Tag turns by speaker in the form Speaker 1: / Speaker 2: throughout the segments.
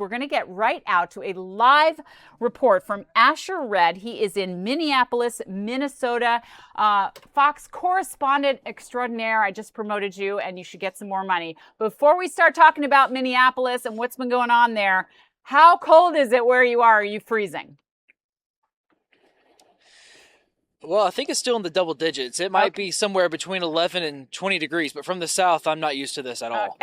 Speaker 1: We're going to get right out to a live report from Asher Red. He is in Minneapolis, Minnesota. Fox correspondent extraordinaire. I just promoted you, and you should get some more money. Before we start talking about Minneapolis and what's been going on there, how cold is it where you are? Are you freezing?
Speaker 2: Well, I think it's still in the double digits. It might be somewhere between 11 and 20 degrees, but from the south, I'm not used to this at all.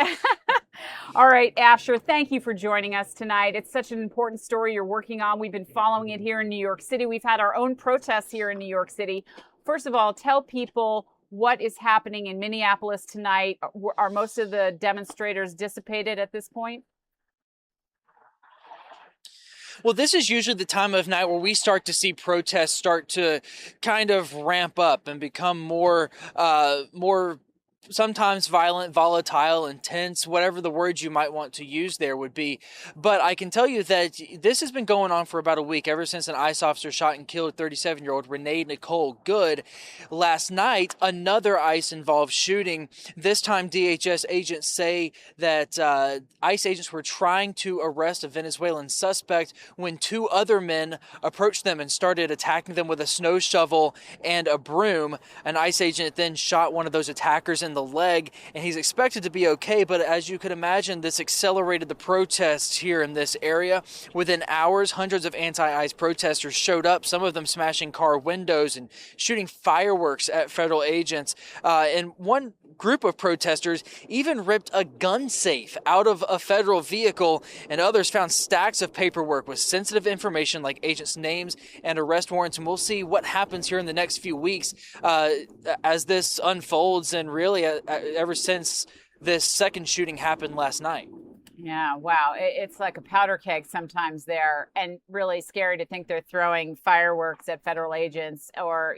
Speaker 1: All right, Asher, thank you for joining us tonight. It's such an important story you're working on. We've been following it here in New York City. We've had our own protests here in New York City. First of all, tell people what is happening in Minneapolis tonight. Are most of the demonstrators dissipated at this point?
Speaker 2: Well, this is usually the time of night where we start to see protests start to kind of ramp up and become more sometimes violent, volatile, intense, whatever the words you might want to use there would be. But I can tell you that this has been going on for about a week, ever since an ICE officer shot and killed 37-year-old Renee Nicole Good. Last night, another ICE-involved shooting. This time, DHS agents say that ICE agents were trying to arrest a Venezuelan suspect when two other men approached them and started attacking them with a snow shovel and a broom. An ICE agent then shot one of those attackers in the leg, and he's expected to be okay. But as you could imagine, this accelerated the protests here in this area. Within hours, hundreds of anti-ICE protesters showed up, some of them smashing car windows and shooting fireworks at federal agents. And one group of protesters even ripped a gun safe out of a federal vehicle, and others found stacks of paperwork with sensitive information like agents' names and arrest warrants. And we'll see what happens here in the next few weeks as this unfolds, and really ever since this second shooting happened last night.
Speaker 1: Yeah, wow. It's like a powder keg sometimes there, and really scary to think they're throwing fireworks at federal agents or,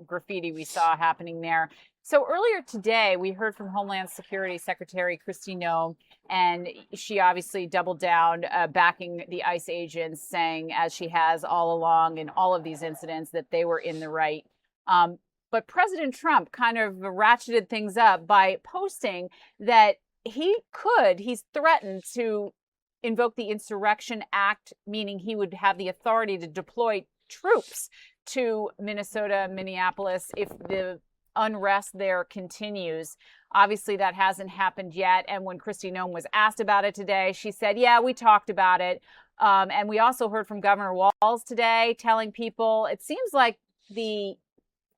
Speaker 1: graffiti we saw happening there. So earlier today, we heard from Homeland Security Secretary Kristi Noem, and she obviously doubled down backing the ICE agents, saying, as she has all along in all of these incidents, that they were in the right. But President Trump kind of ratcheted things up by posting that he's threatened to invoke the Insurrection Act, meaning he would have the authority to deploy troops to Minnesota, Minneapolis, if the unrest there continues. Obviously, that hasn't happened yet. And when Kristi Noem was asked about it today, she said, yeah, we talked about it. And we also heard from Governor Walz today telling people it seems like the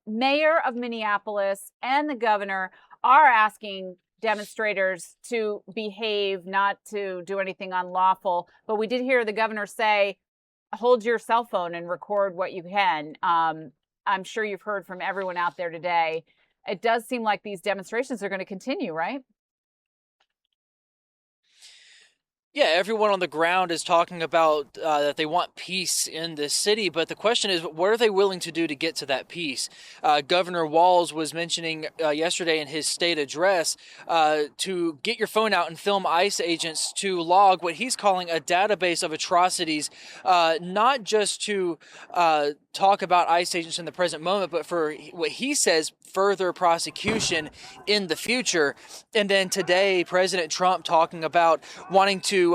Speaker 1: mayor of Minneapolis and the governor are asking demonstrators to behave, not to do anything unlawful. But we did hear the governor say, hold your cell phone and record what you can. I'm sure you've heard from everyone out there today. It does seem like these demonstrations are going to continue, right?
Speaker 2: Yeah, everyone on the ground is talking about that they want peace in this city, but the question is, what are they willing to do to get to that peace? Governor Walz was mentioning yesterday in his state address to get your phone out and film ICE agents to log what he's calling a database of atrocities, not just to talk about ICE agents in the present moment, but for what he says, further prosecution in the future. And then today, President Trump talking about wanting to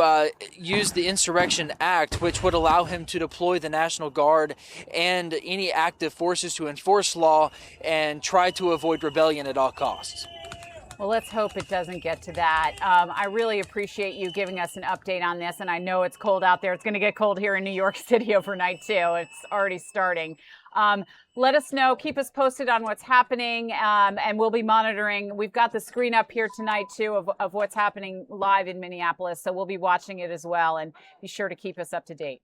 Speaker 2: use the Insurrection Act, which would allow him to deploy the National Guard and any active forces to enforce law and try to avoid rebellion at all costs.
Speaker 1: Well, let's hope it doesn't get to that. I really appreciate you giving us an update on this. And I know it's cold out there. It's going to get cold here in New York City overnight, too. It's already starting. Let us know. Keep us posted on what's happening. And we'll be monitoring. We've got the screen up here tonight, too, of what's happening live in Minneapolis. So we'll be watching it as well. And be sure to keep us up to date.